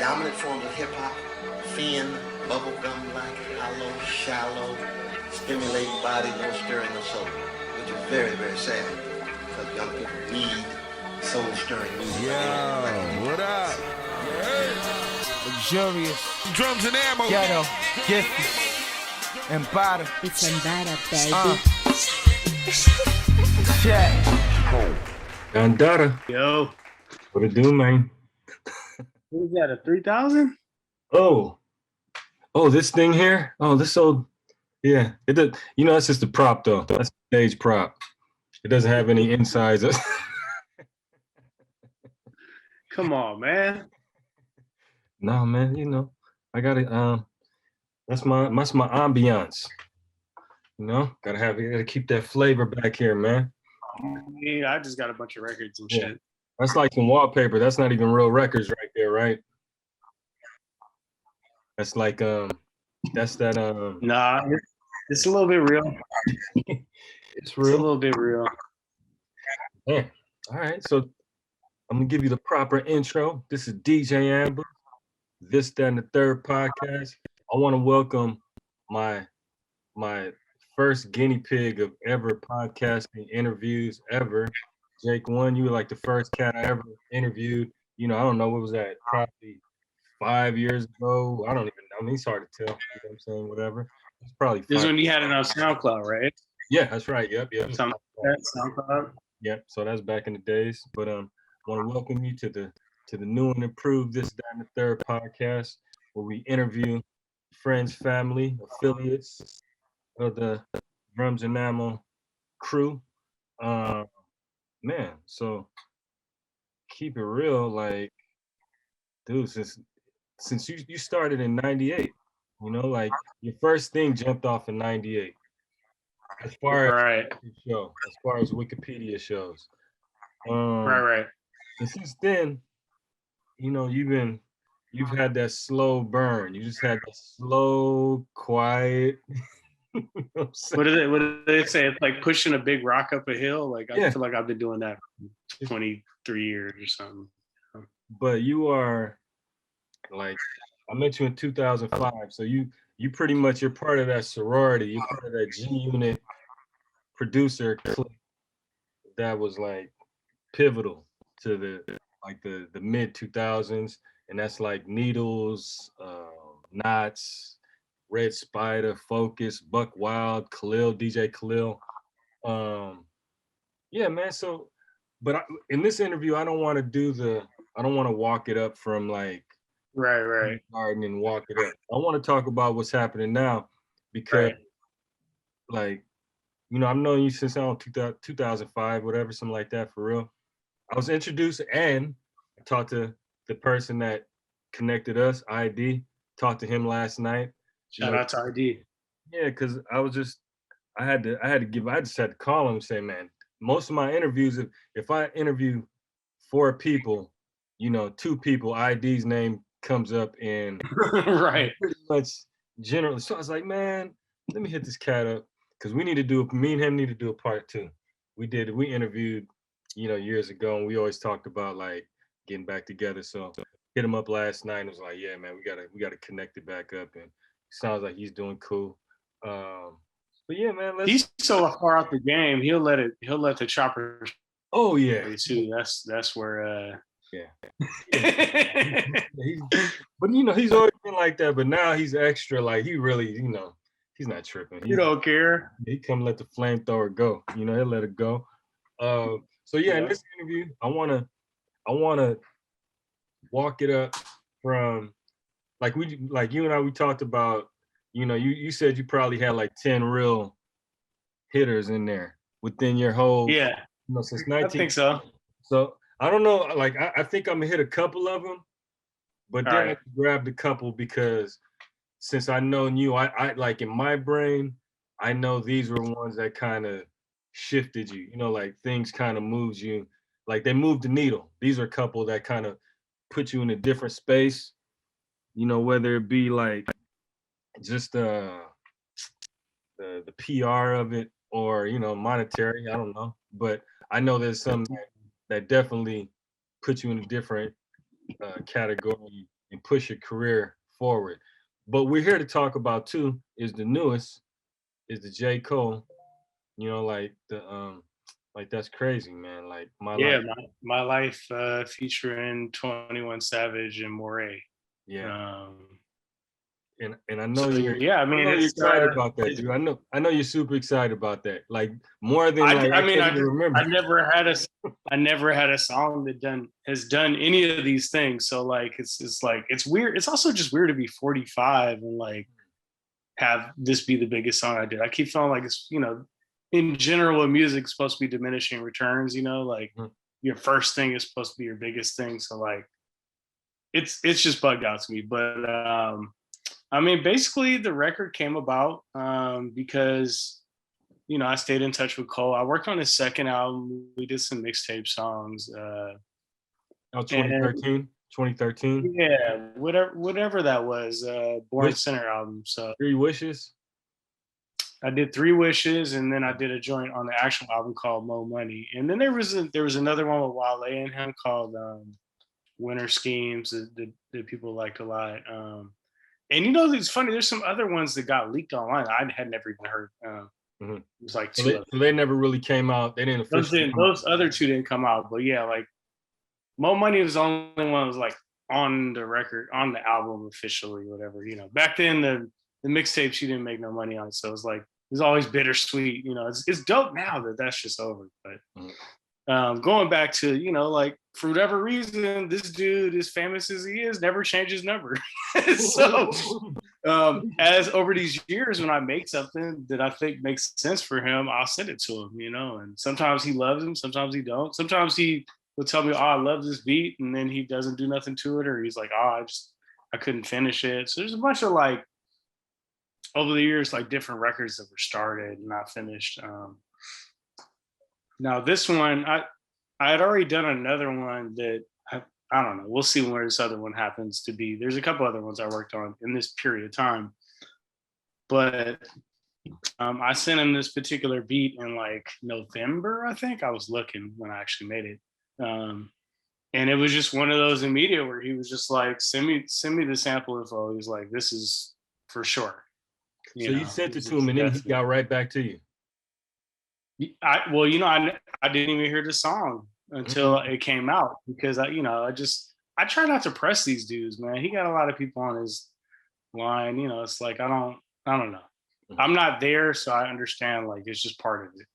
dominant forms of hip-hop, thin, bubblegum-like, hollow, shallow, stimulating body, no stirring, no soul, which is very, very sad because young people need soul-stirring music. Yo, what up? Luxurious. Drums and ammo. Ghetto. Gifted. Ammbaataa. It's Ammbaataa, baby. Check. Don Dada. Yo. What it do, man? What is that, a 3000? Oh, this thing here? Oh, this old, yeah. It does, you know, that's just a prop, though. That's a stage prop. It doesn't have any insides. Come on, man. No, man, you know, I got it. That's my ambiance. You know, gotta keep that flavor back here, man. Yeah, I just got a bunch of records and Yeah. shit. That's like some wallpaper. That's not even real records right there, right? That's like that's that Nah, it's a little bit real. it's It's a real. little bit real. Yeah. All right, so I'm gonna give you the proper intro. This is DJ Amber, This, That, and the Third podcast. I want to welcome my first guinea pig of ever podcasting interviews ever. Jake One, you were like the first cat I ever interviewed. You know, I don't know, what was that? Probably 5 years ago. I don't even know. I mean, it's hard to tell. You know what I'm saying? Whatever. It's probably This is 5. when you had it on SoundCloud, right? Yeah, that's right. Yep. Something like that, SoundCloud. Yep. So that's back in the days. But I want to welcome you to the new and improved This, That, and the Third podcast, where we interview friends, family, affiliates of the Drums and Ammo crew. Man, so keep it real, like, dude, since you started in 98, you know, like your first thing jumped off in 98. As far as Right, as far as Wikipedia shows. right. And since then, you know, you've had that slow burn. You just had the slow, quiet. You know what I'm saying? What do they say? It's like pushing a big rock up a hill. Like, I Yeah. feel like I've been doing that for 23 years or something. But you are, like, I met you in 2005, so you pretty much, you're part of that sorority. You're part of that G-Unit producer clique that was like pivotal to the mid 2000s, and that's like Needlz, Nottz, Red Spyda, Focus, Buckwild, Khalil, DJ Khalil. Yeah, man. So, but in this interview, I don't want to walk it up from like Right. garden and walk it up. I want to talk about what's happening now, because like, you know, I've known you since 2005, whatever, something like that, for real. I was introduced and I talked to the person that connected us, ID. Talked to him last night. Shout out to ID. Yeah, because I just had to call him and say, man, most of my interviews, if I interview 4 people, you know, 2 people, ID's name comes up in Right. pretty much generally. So I was like, man, let me hit this cat up, because me and him need to do a part 2. We interviewed, you know, years ago, and we always talked about like getting back together. So hit him up last night and was like, yeah, man, we gotta connect it back up, and sounds like he's doing cool. But yeah, man, He's so far out the game. He'll let the chopper. Oh yeah, Too. That's where. Yeah. But you know, he's always been like that. But now he's extra. Like, he really, you know, he's not tripping. You don't care. He come let the flamethrower go. You know, he'll let it go. So yeah, in this interview, I wanna walk it up from like you and I, we talked about, you know, you said you probably had like 10 real hitters in there within your whole, you know, since 19. I think so. So I don't know, like I think I'm gonna hit a couple of them, but then I grabbed a couple because since I known you, I like, in my brain, I know these were ones that kind of shifted you, you know, like things kind of moves you, like they moved the needle. These are a couple that kind of put you in a different space, you know, whether it be like just the PR of it, or, you know, monetary, I don't know. But I know there's some that definitely put you in a different category and push your career forward. But we're here to talk about too is the newest, is the J. Cole. You know, like that's crazy, man. Like my Yeah, life. my life featuring 21 Savage and Morray. Yeah. Um, And I know so you're yeah, I mean, you're it's excited about that, dude. I know you're super excited about that. Like more than like I can't even remember. I never had a song that has done any of these things. So like it's weird. It's also just weird to be 45 and like have this be the biggest song I did. I keep feeling like it's, in general, music's supposed to be diminishing returns, like your first thing is supposed to be your biggest thing. So like it's just bugged out to me. But I mean, basically the record came about because, I stayed in touch with Cole. I worked on his second album. We did some mixtape songs. 2013? Yeah, whatever that was. Born Center album. So 3 Wishes? I did 3 Wishes, and then I did a joint on the actual album called Mo Money. And then there was another one with Wale and him called Winter Schemes that people liked a lot. And it's funny, there's some other ones that got leaked online I had never even heard. It was like so they never really came out. They didn't officially those other 2 didn't come out, but yeah, like Mo Money was the only one that was like on the record, on the album officially, whatever. Back then the mixtape, she didn't make no money on it, so it was always bittersweet. It's dope now that that's just over. But going back to like for whatever reason, this dude, as famous as he is, never changed his number. So as over these years, when I make something that I think makes sense for him, I'll send it to him. And sometimes he loves him, sometimes he don't. Sometimes he will tell me, "Oh, I love this beat," and then he doesn't do nothing to it, or he's like, "Oh, I couldn't finish it." So there's a bunch of like over the years, like different records that were started and not finished. Now this one, I had already done another one that I don't know. We'll see where this other one happens to be. There's a couple other ones I worked on in this period of time, but I sent him this particular beat in like November. I think I was looking when I actually made it. And it was just one of those immediate where he was just like, send me the sample info. He was like, this is for sure. You sent it to him and then he got right back to you. I didn't even hear the song until it came out because I try not to press these dudes, man. He got a lot of people on his line. It's like, I don't know. I'm not there, so I understand, like, it's just part of it,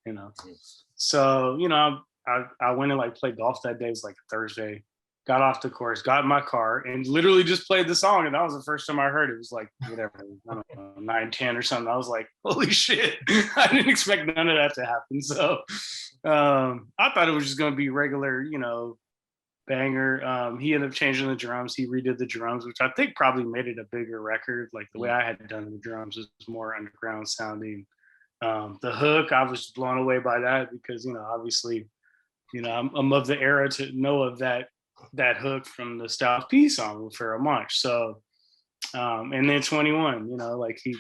So, I went and like played golf that day. It was like Thursday. Got off the course, got in my car, and literally just played the song. And that was the first time I heard it. It was like, whatever, I don't know, 9:10 or something. I was like, holy shit. I didn't expect none of that to happen. So I thought it was just going to be regular, banger. He ended up changing the drums. He redid the drums, which I think probably made it a bigger record. Like the way I had done the drums was more underground sounding. The hook, I was blown away by that because, obviously, I'm of the era to know of that hook from the Styles P song with Pharoah Monch. So, and then 21, like he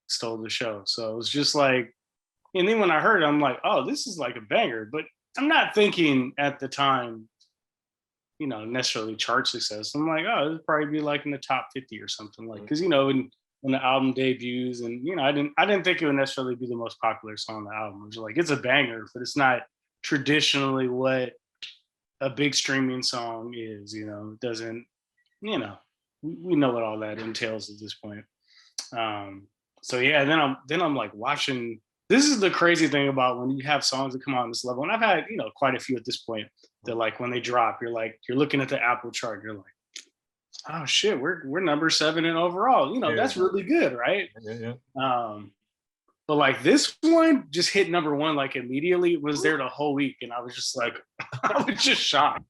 stole the show. So it was just like, and then when I heard it, I'm like, oh, this is like a banger. But I'm not thinking at the time, necessarily chart success. I'm like, oh, it'd probably be like in the top 50 or something, like, because when the album debuts, and I didn't think it would necessarily be the most popular song on the album. It was like, it's a banger, but it's not traditionally what a big streaming song is. It doesn't, we know what all that entails at this point. So yeah, then I'm like watching. This is the crazy thing about when you have songs that come out on this level, and I've had quite a few at this point. That like when they drop, you're looking at the Apple chart, you're like, oh shit, we're number 7 in overall. That's really good, right? Yeah. But like this one just hit number 1 like immediately. It was there the whole week, and I was just like, I was just shocked.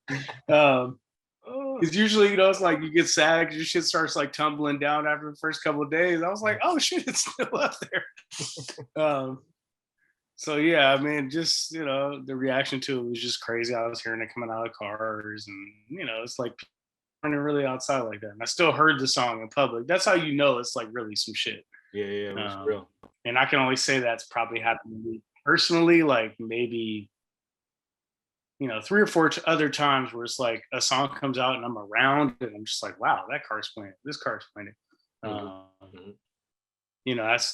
Because usually, it's like you get sad because your shit starts like tumbling down after the first couple of days. I was like, oh shit, it's still up there. So yeah, I mean, just the reaction to it was just crazy. I was hearing it coming out of cars, and it's like running really outside like that. And I still heard the song in public. That's how it's like really some shit. Yeah, it was real. And I can only say that's probably happened to me personally, like maybe 3 or 4 other times where it's like a song comes out and I'm around and I'm just like, wow, that car's playing, this car's playing it.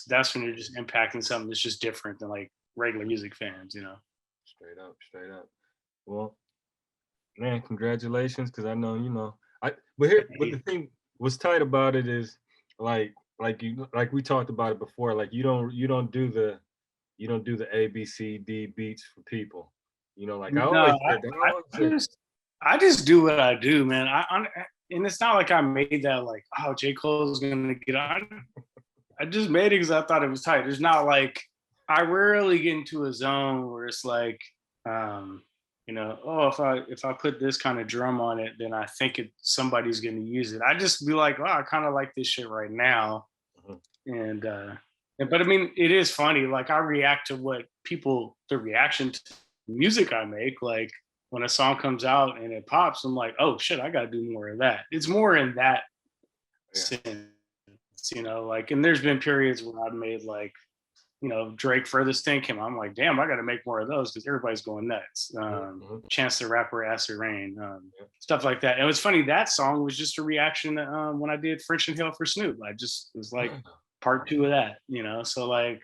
That's when you're just impacting something that's just different than like regular music fans, Straight up. Well, man, congratulations, because I know, but the thing what's tight about it is like we talked about it before, like you don't do the A, B, C, D beats for people. Like I just do what I do, man. And it's not like I made that like, oh, J. Cole's gonna get on. I just made it because I thought it was tight. There's not like, I rarely get into a zone where it's like, if I put this kind of drum on it, then I think somebody's gonna use it. I just be like, oh, I kind of like this shit right now. But I mean, it is funny. Like I react to the reaction to music I make. Like when a song comes out and it pops, I'm like, oh shit, I gotta do more of that. It's more in that sense, like, and there's been periods where I've made like, Drake Furthest Thing came out. I'm like, damn, I gotta make more of those because everybody's going nuts. Chance the Rapper, Acid Rain, stuff like that. And it was funny, that song was just a reaction to, when I did French and Hill for Snoop. It was like part 2 of that, so like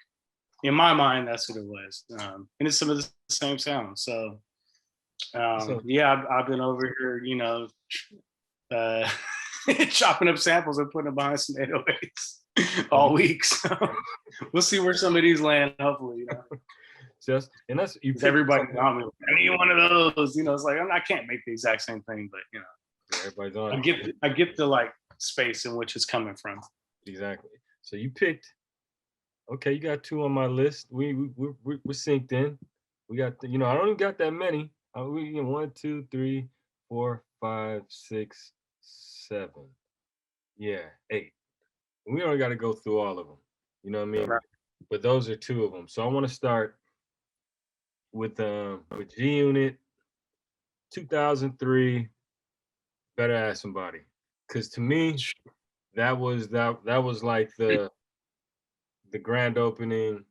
in my mind that's what it was, and it's some of the same sounds. So I've been over here chopping up samples and putting them behind some 808s all week, so we'll see where some of these land, hopefully. And that's everybody on me, I need one of those, it's like I can't make the exact same thing, but everybody's on I get the like space in which it's coming from. Exactly. So you picked, okay, you got 2 on my list. We're synced in. We got, I don't even got that many. We 1, 2, 3, 4, 5, 6, 7. Yeah, 8. We only got to go through all of them. You know what I mean? Right. But those are 2 of them. So I want to start with G Unit, 2003. Better Ask Somebody, because to me, that was like the grand opening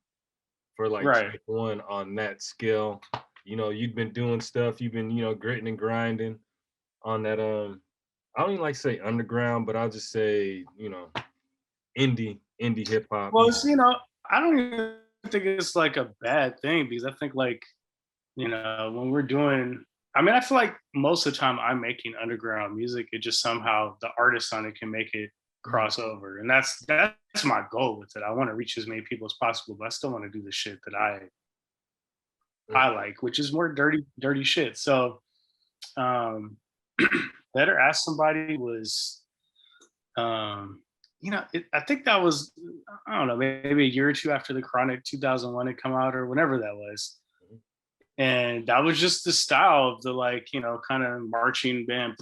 for like Right. one on that scale. You'd been doing stuff, you've been, gritting and grinding on that I don't even like to say underground, but I'll just say, indie hip hop. Well, I don't even think it's like a bad thing, because I think like, when we're doing, I feel like most of the time I'm making underground music, it just somehow the artist on it can make it cross over. And that's my goal with it. I want to reach as many people as possible, but I still want to do the shit that I like, which is more dirty shit. So Better Ask Somebody was, I think that was, I don't know, maybe a year or 2 after the Chronic 2001 had come out, or whenever that was. And that was just the style of the like, kind of marching band.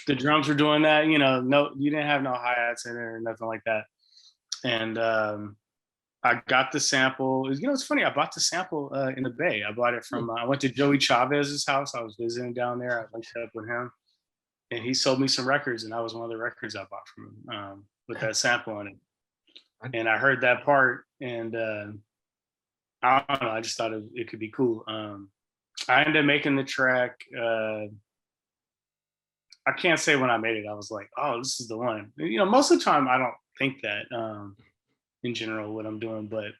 The drums were doing that, no, you didn't have no hi-hats in it or nothing like that. And I got the sample. It's funny, I bought the sample in the Bay. I bought it from, I went to Joey Chavez's house. I was visiting down there. I linked up with him. And he sold me some records, and that was one of the records I bought from him with that sample on it. And I heard that part, and I don't know, I just thought it could be cool. I ended up making the track. I can't say when I made it, I was like, oh, this is the one. Most of the time I don't think that in general what I'm doing, but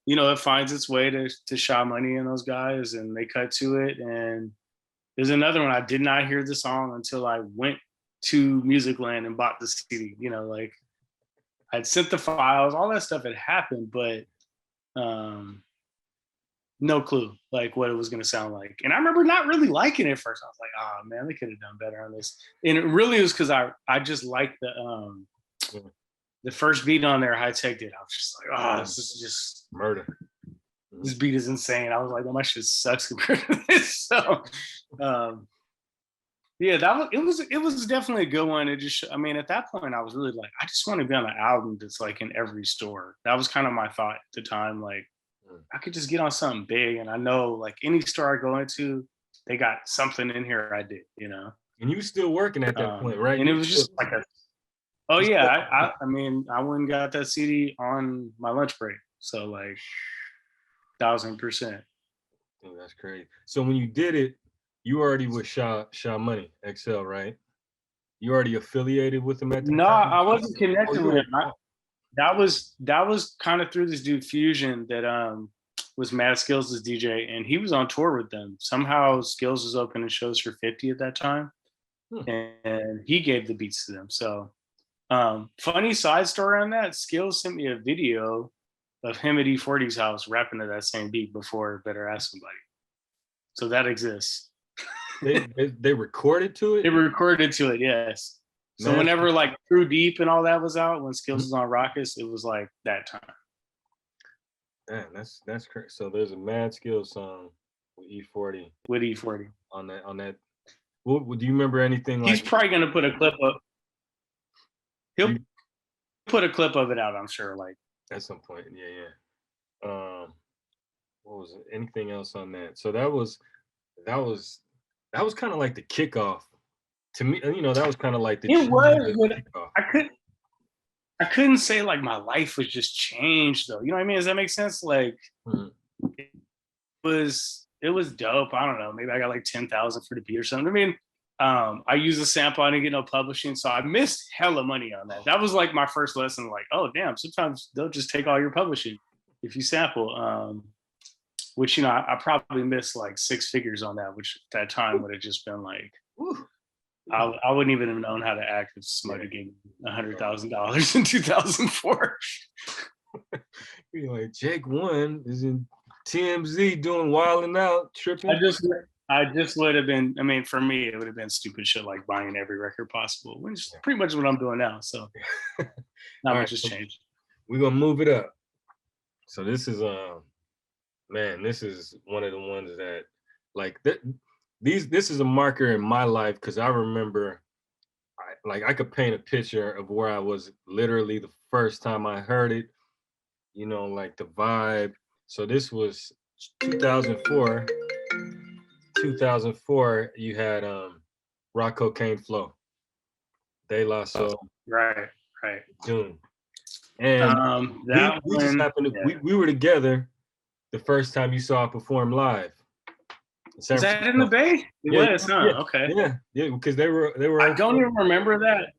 it finds its way to Sha Money and those guys, and they cut to it. And there's another one, I did not hear the song until I went to Music Land and bought the CD. Like I'd sent the files, all that stuff had happened, but no clue like what it was going to sound like. And I remember not really liking it at first. I was like, oh man, they could have done better on this. And it really was because I just liked the first beat on there, Hi-Tek did. I was just like, oh, this is just murder. This beat is insane. I was like, oh, my shit sucks compared to this. So it was definitely a good one. It just, at that point I was really like, I just want to be on an album that's like in every store. That was kind of my thought at the time. Like, I could just get on something big, and I know like any store I go into, they got something in here I did, And you were still working at that point, right? And it was just like I went and got that CD on my lunch break. So like 1,000%. Oh, that's crazy. So when you did it, you already with Shaw Money XL, right? You already affiliated with him at that No, time? I wasn't connected you with were- him. That was kind of through this dude Fusion that was Mad Skills' DJ, and he was on tour with them. Somehow Skills was opening shows for 50 at that time, and he gave the beats to them. So funny side story on that, Skills sent me a video of him at E40's house rapping to that same beat before Better Ask Somebody. So that exists. they recorded to it? They recorded to it, yes. So Man. whenever like True Deep and all that was out, when Skills was on Raucous, it was like that time. Man, that's crazy. So there's a Mad Skills song with E40 With E40 on that. What do you remember anything like? He's probably gonna put a clip up. He'll put a clip of it out, I'm sure. Like at some point, yeah. What was it? Anything else on that? So that was kind of like the kickoff to me. You know, that was kind of like the. It was, but kickoff. I couldn't say like my life was just changed though. You know what I mean? Does that make sense? Like it was dope. I don't know. Maybe I got like 10,000 for the beat or something. I mean, I used a sample. I didn't get no publishing, so I missed hella money on that. That was like my first lesson. Like, oh damn, sometimes they'll just take all your publishing if you sample. Which I probably missed like 6 figures on that, which at that time would have just been like, I wouldn't even have known how to act if somebody gave me $100,000 in 2004. You're like, Jake One is in TMZ doing Wildin' Out, tripping. I just would have been, I mean, for me, it would have been stupid shit like buying every record possible, which is pretty much what I'm doing now. So not much has changed. We're gonna move it up. So this is man, this is one of the ones that like this is a marker in my life because I remember I could paint a picture of where I was literally the first time I heard it, you know, like the vibe. So this was 2004. 2004, you had Rock Cocaine Flow, De La Soul, right, June, and we just happened to we were together the first time you saw it perform live. Is that in the Bay? It was, huh? Yeah, okay. Yeah, because they were. I don't even remember that.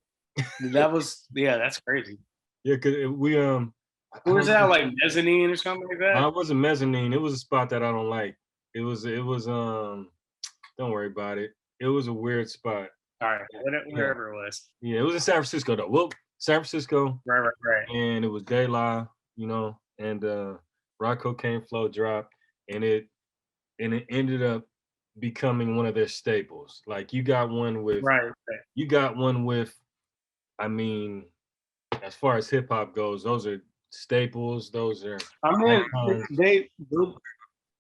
That was that's crazy. Yeah, because we Where was that, like Mezzanine or something like that? It wasn't Mezzanine. It was a spot that I don't like. It was don't worry about it. It was a weird spot. All right, wherever it was. Yeah, it was in San Francisco though. Well, San Francisco. Right. And it was De La, you know, and Rock Cocaine Flow dropped, and it ended up becoming one of their staples. Like you got one with You got one with, I mean, as far as hip hop goes, those are staples. Those are. I mean,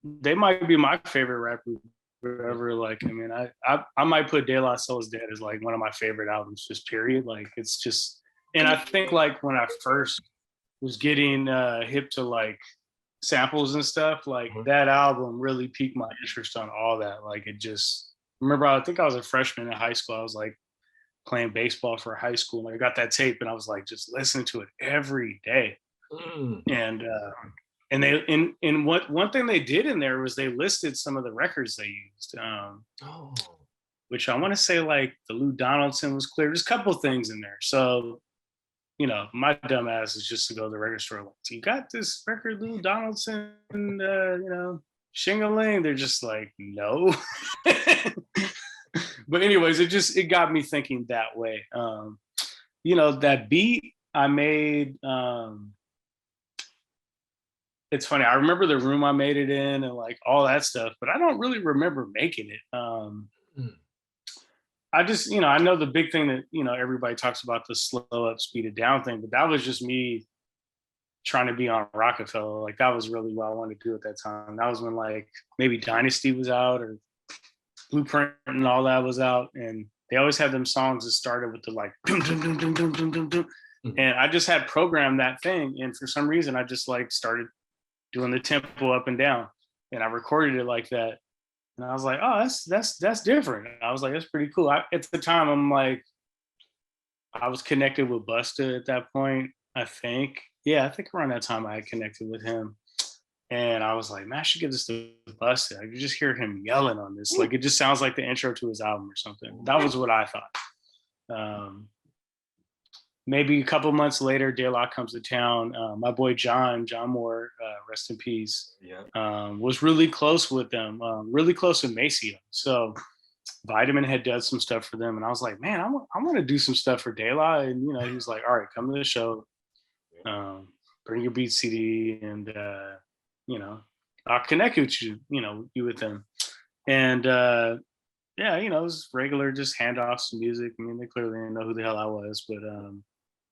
they might be my favorite rapper ever. Like, I mean, I might put De La Soul's Dead as like one of my favorite albums, just period. Like, it's just, and I think like when I first was getting hip to like samples and stuff, like that album really piqued my interest on all that. Like, it just, remember, I think I was a freshman in high school. I was like playing baseball for high school, and I got that tape, and I was like just listening to it every day. And they one thing they did in there was they listed some of the records they used, which I want to say like the Lou Donaldson was clear. There's a couple things in there. So, you know, my dumb ass is just to go to the record store like, you got this record, Lou Donaldson, you know, Shing-a-ling. They're just like, no. But anyways, it got me thinking that way. You know, that beat I made, it's funny. I remember the room I made it in and like all that stuff, but I don't really remember making it. I just, you know, I know the big thing that, you know, everybody talks about, the slow up, speed it down thing, but that was just me trying to be on Rockefeller. Like that was really what I wanted to do at that time. That was when like maybe Dynasty was out or Blueprint and all that was out. And they always had them songs that started with the like, dum, dum, dum, dum, dum, dum, dum, dum. And I just had programmed that thing. And for some reason, I just like started doing the tempo up and down, and I recorded it like that. And I was like, oh, that's different. And I was like, that's pretty cool. At the time, I'm like, I was connected with Busta at that point, I think. Yeah, I think around that time I had connected with him. And I was like, man, I should give this to Busted. I could just hear him yelling on this. Like, it just sounds like the intro to his album or something. That was what I thought. Maybe a couple months later, De La comes to town. My boy John Moore, rest in peace, was really close with them, really close with Maceo. So Vitamin had done some stuff for them. And I was like, man, I want to do some stuff for De La. And, you know, he was like, all right, come to the show, bring your beat CD, and, you know, I'll connect with you, you with them. And, yeah, you know, it was regular, just handoffs, some music. I mean, they clearly didn't know who the hell I was, but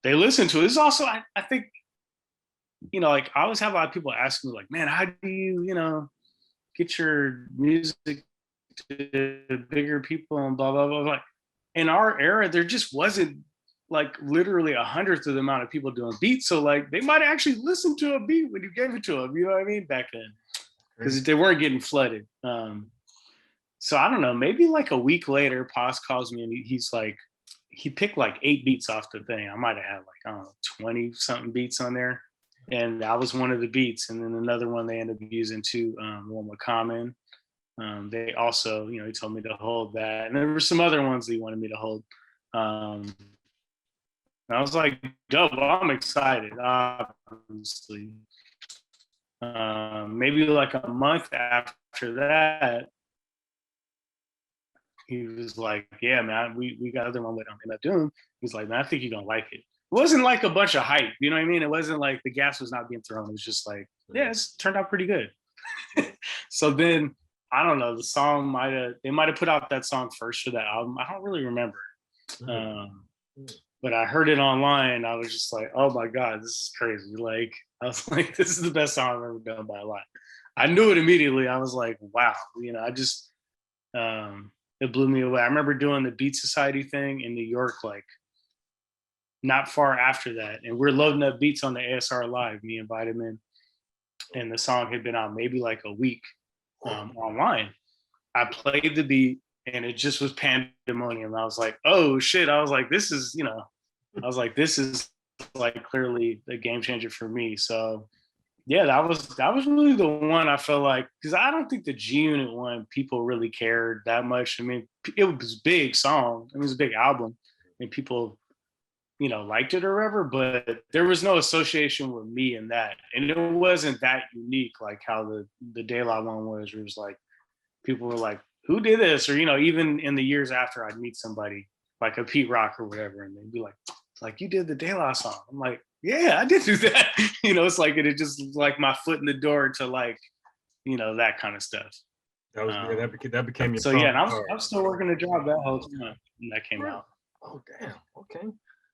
they listened to it. It's also, I think, you know, like I always have a lot of people ask me, like, man, how do you, you know, get your music to bigger people and blah, blah, blah. Like in our era, there just wasn't like literally 100th of the amount of people doing beats. So like they might actually listen to a beat when you gave it to them, you know what I mean? Back then, because they weren't getting flooded. So I don't know, maybe like a week later, Paz calls me and he's like, he picked like 8 beats off the thing. I might have had like, I don't know, 20 something beats on there. And that was one of the beats. And then another one they ended up using too, one with Common. They also, you know, he told me to hold that. And there were some other ones that he wanted me to hold. And I was like, dope, I'm excited, obviously. Maybe like a month after that, he was like, yeah, man, we got other one we don't end up doing. He's like, man, I think you're gonna like it. It wasn't like a bunch of hype, you know what I mean? It wasn't like the gas was not being thrown. It was just like, yeah, it's turned out pretty good. So then, I don't know, the song they might have put out that song first for that album. I don't really remember. But I heard it online. I was just like, oh my God, this is crazy. Like, I was like, this is the best song I've ever done by a lot. I knew it immediately. I was like, wow, you know, I just, it blew me away. I remember doing the Beat Society thing in New York, like not far after that. And we're loading up beats on the ASR Live, me and Vitamin. And the song had been out maybe like a week online. I played the beat and it just was pandemonium. I was like, oh shit. I was like, this is, you know, this is like clearly a game changer for me. So yeah, that was really the one I felt like, because I don't think the G Unit one people really cared that much. I mean, it was a big song. It was a big album, and people, you know, liked it or whatever. But there was no association with me in that, and it wasn't that unique like how the De La one was. Where it was like people were like, "Who did this?" Or you know, even in the years after, I'd meet somebody like a Pete Rock or whatever, and they'd be like, "You did the De La song." I'm like, yeah, I did do that. You know, it's like it just like my foot in the door to like, you know, that kind of stuff. That was that became your so yeah. And I'm still working the job that whole time when that came out. Oh damn. Okay.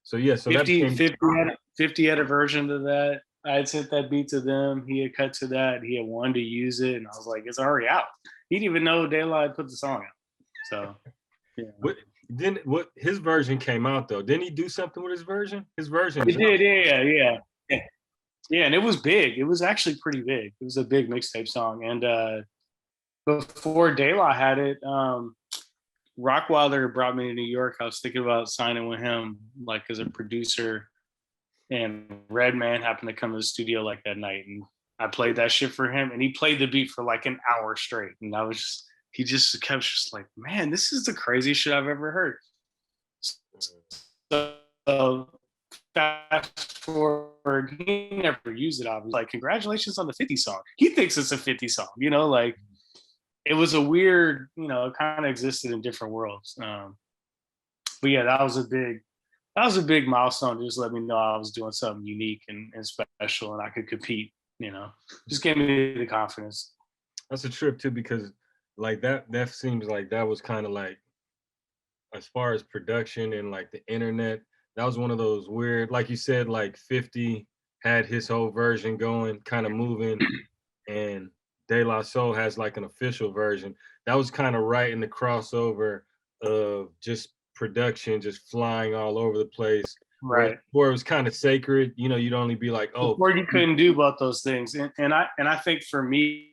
So yeah. So 50 had a version of that. I had sent that beat to them. He had cut to that. He had wanted to use it, and I was like, it's already out. He didn't even know De La had put the song out. So yeah. What his version came out though? Didn't he do something with his version? His version. He did, yeah. And it was big. It was actually pretty big. It was a big mixtape song. And before De La had it, Rockwilder brought me to New York. I was thinking about signing with him, like as a producer. And Redman happened to come to the studio like that night, and I played that shit for him. And he played the beat for like an hour straight, and he just kept just like, man, this is the craziest shit I've ever heard. So fast forward, he never used it. I was like, congratulations on the 50 song. He thinks it's a 50 song, you know, like it was a weird, you know, it kind of existed in different worlds. But yeah, that was a big milestone. Just let me know I was doing something unique and special, and I could compete, you know, just gave me the confidence. That's a trip too, because like that seems like that was kind of like, as far as production and like the internet, that was one of those weird, like you said, like 50 had his whole version going, kind of moving, and De La Soul has like an official version. That was kind of right in the crossover of just production, just flying all over the place. Right. Where it was kind of sacred, you know, you'd only be like, oh. Before you couldn't do both those things. And I think for me,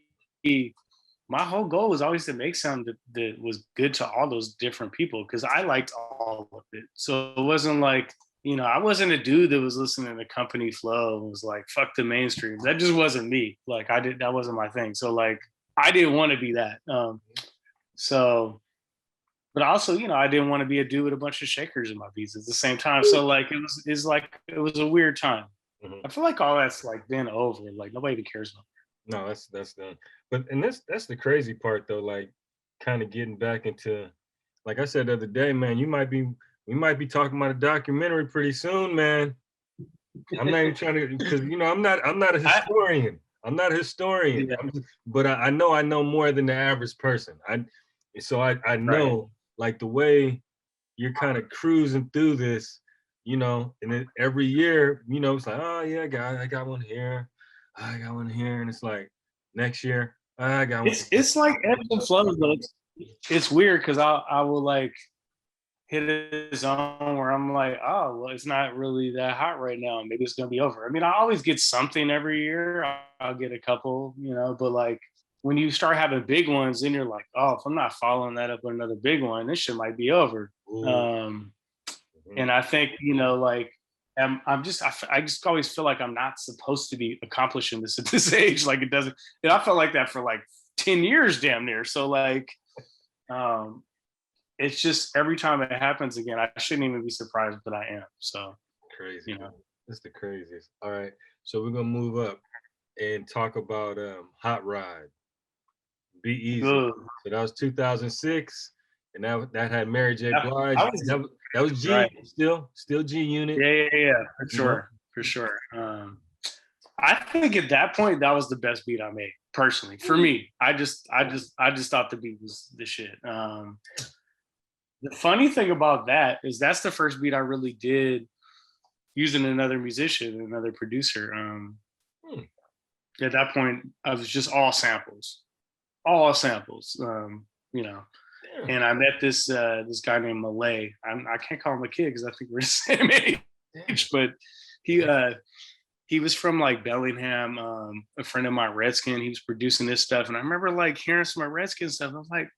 my whole goal was always to make something that was good to all those different people, because I liked all of it. So it wasn't like I wasn't a dude that was listening to Company Flow and was like, fuck the mainstream. That just wasn't me. Like that wasn't my thing. So like, I didn't want to be that. But also, I didn't want to be a dude with a bunch of shakers in my beats at the same time. So like, it was a weird time. I feel like all that's like been over. Like nobody even cares about it. No, that's done. But and that's the crazy part though, like kind of getting back into, like I said the other day, man, we might be talking about a documentary pretty soon, man. I'm not even trying to, because I'm not a historian. I'm not a historian. Yeah. But I know more than the average person. I know like the way you're kind of cruising through this, and then every year, it's like, oh yeah, I got one here. I got one here. And it's like next year, I got one. It's like ebbs and flows, though. It's weird because I will like hit a zone where I'm like, oh, well, it's not really that hot right now. Maybe it's gonna be over. I mean, I always get something every year. I'll get a couple, but like when you start having big ones, then you're like, oh, if I'm not following that up with another big one, this shit might be over. And I think, like I just always feel like I'm not supposed to be accomplishing this at this age. Like it doesn't, and I felt like that for like 10 years damn near. So like, it's just every time it happens again, I shouldn't even be surprised, but I am. So crazy. It's the craziest. All right. So we're gonna move up and talk about Hot Rod. Be Easy. So that was 2006, and that had Mary J. Blige. That was G, right. Still G Unit. Yeah, for sure. I think at that point that was the best beat I made personally for me. I just thought the beat was the shit. The funny thing about that is that's the first beat I really did using another musician, another producer. At that point, I was just all samples. And I met this guy named Malay. I can't call him a kid because I think we're the same age, but he was from like Bellingham, a friend of mine, Redskin. He was producing this stuff, and I remember like hearing some of Redskin stuff. I was like,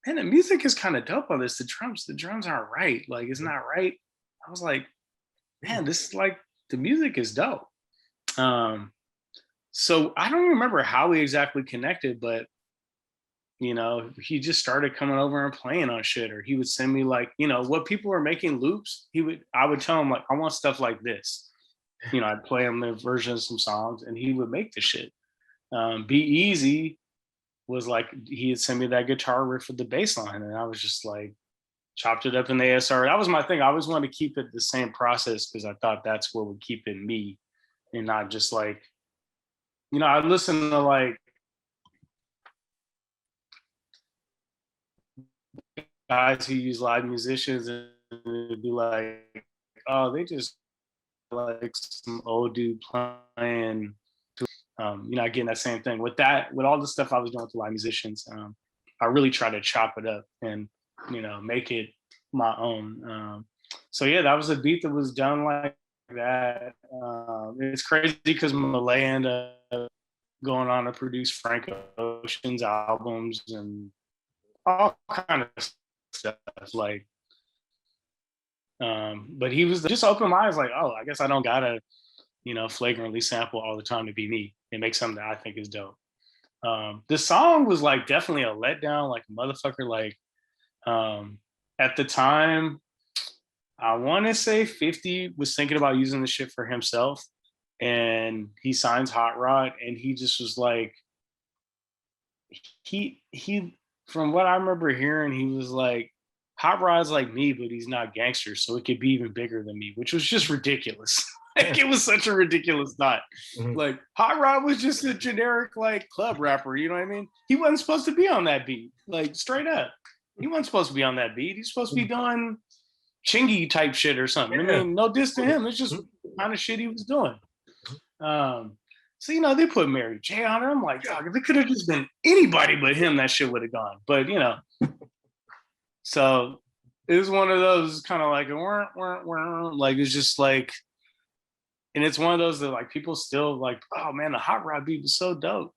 man, the music is kind of dope on this. The drums aren't right. Like it's not right. I was like, man, this is like the music is dope. So I don't remember how we exactly connected, but he just started coming over and playing on shit, or he would send me like, what people were making loops. I would tell him like, I want stuff like this. I'd play him the version of some songs, and he would make the shit. Be Easy was like, he had sent me that guitar riff with the bass line, and I was just like, chopped it up in the ASR. That was my thing. I always wanted to keep it the same process because I thought that's what would keep it me, and not just like, I listen to like guys who use live musicians, and it'd be like, oh, they just like some old dude playing. Getting that same thing with all the stuff I was doing with live musicians. I really try to chop it up and make it my own. So yeah, that was a beat that was done like that. It's crazy because Malay ended up going on to produce Frank Ocean's albums and all kind of stuff. Like, but he was just open my eyes, like, oh, I guess I don't gotta, flagrantly sample all the time to be me and make something that I think is dope. The song was like definitely a letdown, like a motherfucker. Like, at the time, I want to say 50 was thinking about using the shit for himself, and he signs Hot Rod, and he just was like, he from what I remember hearing, he was like, Hot Rod's like me, but he's not gangster, so it could be even bigger than me, which was just ridiculous. Like, it was such a ridiculous thought. Mm-hmm. Like, Hot Rod was just a generic like club rapper, you know what I mean? He wasn't supposed to be on that beat, like straight up. He wasn't supposed to be on that beat. He's supposed to be doing Chingy type shit or something. Yeah. I mean, no diss to him. It's just the kind of shit he was doing. So, they put Mary J on her. I'm like, dog, if it could have just been anybody but him, that shit would have gone. But, so it was one of those kind of like, like, it's just like, and it's one of those that like people still like, oh man, the Hot Rod beat was so dope.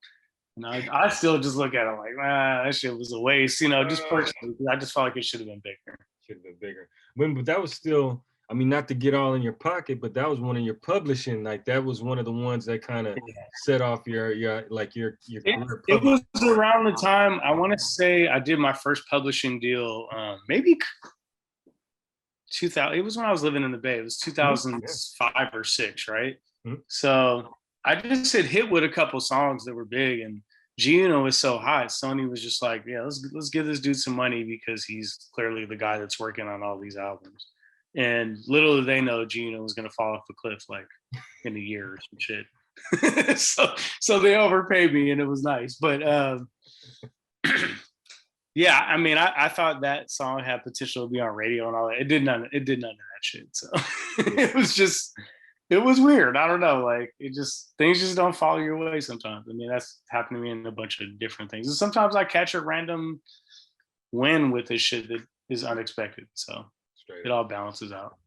And I still just look at it like, that shit was a waste, just personally. I just felt like it should have been bigger. Should have been bigger. But that was still, I mean, not to get all in your pocket, but that was one of your publishing. Like that was one of the ones that kind of set off your career. It was around the time, I want to say I did my first publishing deal, maybe 2000. It was when I was living in the Bay. It was 2005 or 6, right? Mm-hmm. So I just had hit with a couple songs that were big, and G-Unit was so hot. Sony was just like, yeah, let's give this dude some money because he's clearly the guy that's working on all these albums. And little did they know G-Unit was going to fall off the cliff like in a year or some shit. so they overpaid me, and it was nice. But yeah, I mean, I thought that song had potential to be on radio and all that. It did none of that shit. So it was weird. I don't know. Like things just don't follow your way sometimes. I mean, that's happened to me in a bunch of different things. And sometimes I catch a random win with this shit that is unexpected. So it all balances out.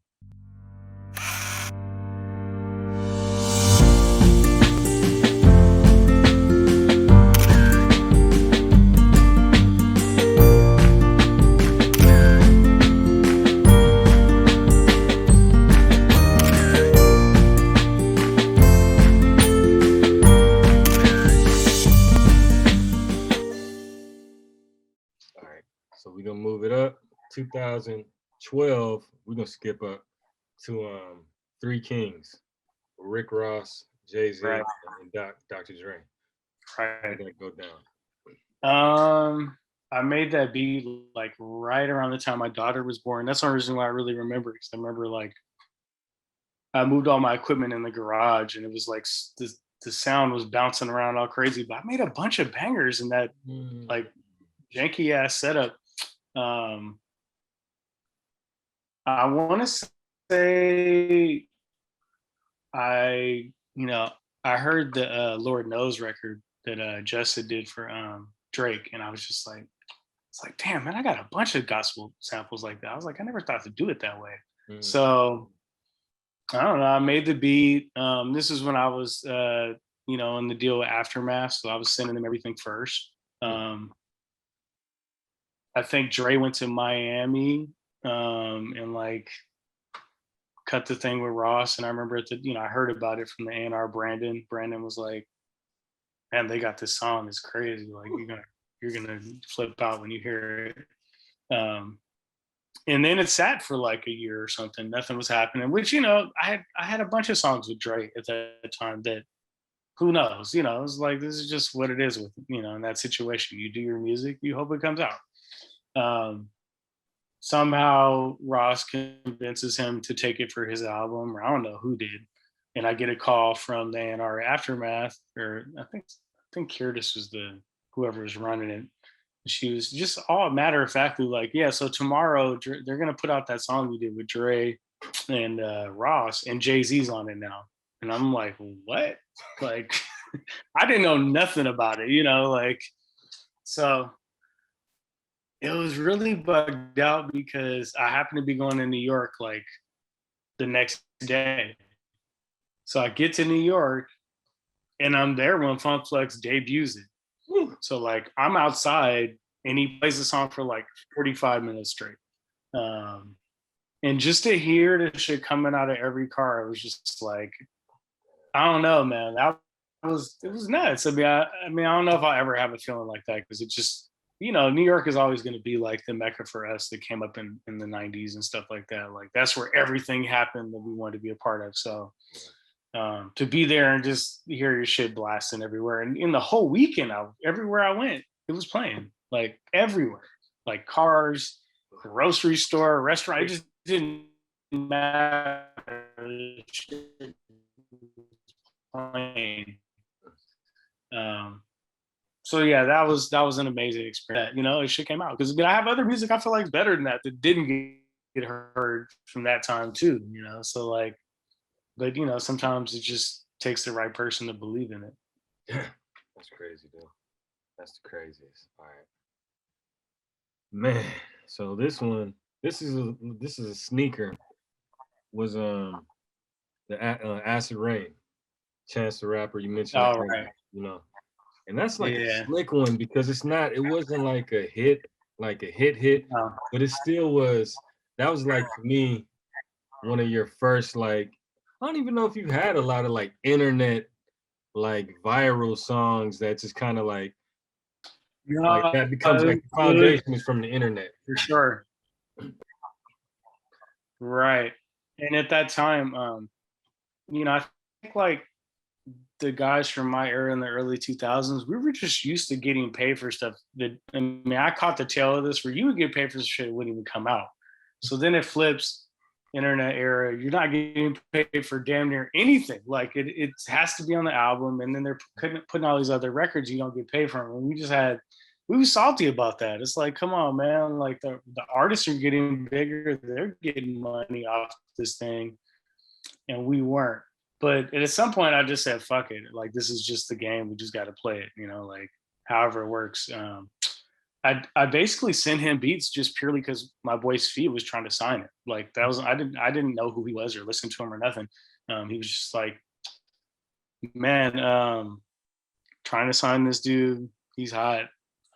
So we're gonna move it up. 2012, we're gonna skip up to Three Kings, Rick Ross, Jay-Z, right, and Dr. Dre. Right. How did that go down? I made that beat like right around the time my daughter was born. That's one reason why I really remember, because I remember like I moved all my equipment in the garage, and it was like the sound was bouncing around all crazy. But I made a bunch of bangers in that like janky ass setup. I want to say I heard the Lord Knows record that Jessa did for Drake, and I was just like, it's like, damn, man, I got a bunch of gospel samples like that. I was like, I never thought to do it that way. So I don't know, I made the beat. This is when I was in the deal with Aftermath, so I was sending them everything first. I think Dre went to Miami and like cut the thing with Ross. And I remember I heard about it from the A&R Brandon. Brandon was like, man, they got this song. It's crazy. Like you're gonna flip out when you hear it. And then it sat for like a year or something. Nothing was happening, which, I had a bunch of songs with Dre at that time that who knows, it was like, this is just what it is with, in that situation. You do your music, you hope it comes out. Somehow Ross convinces him to take it for his album, or I don't know who did. And I get a call from the A&R Aftermath, or I think Curtis was whoever was running it. She was just all matter of factly like, yeah, so tomorrow they're gonna put out that song we did with Dre and Ross, and Jay-Z's on it now. And I'm like, what? Like, I didn't know nothing about it, like, so it was really bugged out because I happened to be going to New York like the next day. So I get to New York and I'm there when Funk Flex debuts it. So like I'm outside and he plays the song for like 45 minutes straight. And just to hear the shit coming out of every car, it was just like, I don't know, man. It was nuts. I mean, I don't know if I'll ever have a feeling like that, because it just, New York is always going to be like the mecca for us that came up in the 90s and stuff like that. Like that's where everything happened that we wanted to be a part of. So to be there and just hear your shit blasting everywhere. And in the whole weekend, everywhere I went, it was playing, like everywhere, like cars, grocery store, restaurant. It just didn't matter. Playing. So yeah, that was an amazing experience. It shit came out, because I have other music I feel like is better than that didn't get heard from that time too. So like, but sometimes it just takes the right person to believe in it. That's crazy, dude. That's the craziest. All right, man. So this is a sneaker. Was the Acid Rain, Chance the Rapper, you mentioned. Oh, right. And that's like a slick one, because it wasn't like a hit, but it still was. That was like, for me, one of your first, like, I don't even know if you had a lot of like internet, like viral songs that just kind of like Yeah, that becomes like the foundation is from the internet. for sure. Right. And at that time, I think like the guys from my era in the early 2000s, we were just used to getting paid for stuff that, I mean, I caught the tail of this where you would get paid for shit that wouldn't even come out. So then it flips, internet era, you're not getting paid for damn near anything. Like it has to be on the album, and then they're putting all these other records you don't get paid for. And we were salty about that. It's like, come on, man. Like the artists are getting bigger, they're getting money off this thing, and we weren't. But at some point, I just said, "Fuck it! Like this is just the game. We just got to play it. Like however it works." I basically sent him beats just purely because my boy Spyda was trying to sign it. Like that was I didn't know who he was or listen to him or nothing. He was just like, "Man, trying to sign this dude. He's hot.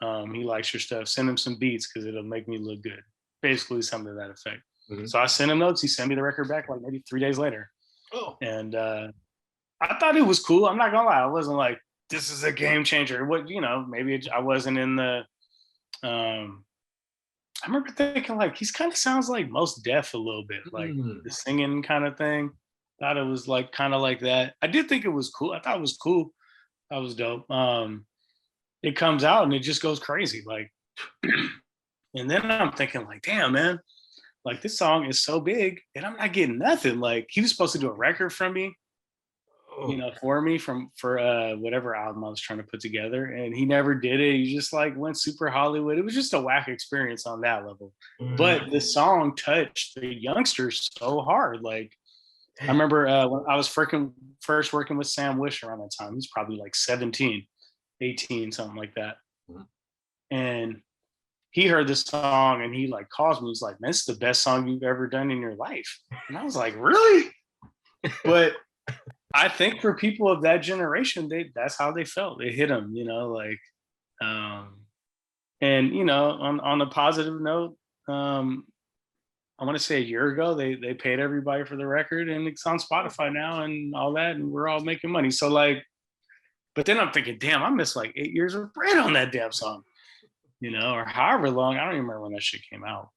He likes your stuff. Send him some beats because it'll make me look good." Basically, something to that effect. Mm-hmm. So I sent him notes. He sent me the record back like maybe 3 days later. Oh, and I thought it was cool. I'm not gonna lie. I wasn't like, this is a game changer. What maybe I wasn't in the. I remember thinking like he kind of sounds like Mos Def a little bit, like the singing kind of thing. Thought it was like kind of like that. I did think it was cool. I thought it was cool. That was dope. It comes out and it just goes crazy, like. And then I'm thinking like, damn, man, like this song is so big and I'm not getting nothing. Like he was supposed to do a record from me, for me for whatever album I was trying to put together, and he never did it. He just like went super Hollywood. It was just a whack experience on that level. But the song touched the youngsters so hard. Like I remember when I was first working with Sam Wish around that time. He's probably like 17, 18, something like that. And he heard this song and he like calls me. He's like, "Man, this is the best song you've ever done in your life." And I was like, "Really?" But I think for people of that generation, that's how they felt. It hit them, like, and on a positive note, I want to say a year ago, they paid everybody for the record and it's on Spotify now and all that, and we're all making money. So like, but then I'm thinking, damn, I missed like 8 years of bread on that damn song. Or however long. I don't even remember when that shit came out.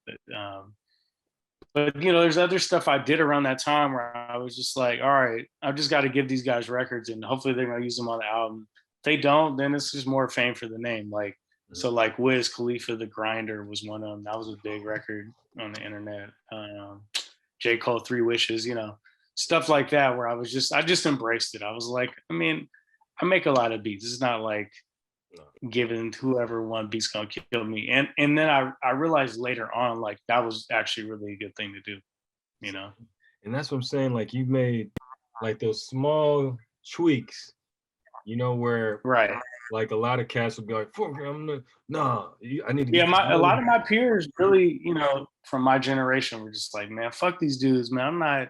But there's other stuff I did around that time where I was just like, all right, I've just got to give these guys records and hopefully they're going to use them on the album. If they don't, then it's just more fame for the name. Like, so like Wiz Khalifa, The Grinder was one of them. That was a big record on the internet. J. Cole, Three Wishes, stuff like that where I just embraced it. I was like, I mean, I make a lot of beats. It's not like, given whoever won beats gonna kill me, and then I realized later on like that was actually really a good thing to do, and that's what I'm saying. Like you made like those small tweaks, where right, like a lot of cats would be like, I need to get a lot of my peers really, from my generation were just like, man, fuck these dudes, man. I'm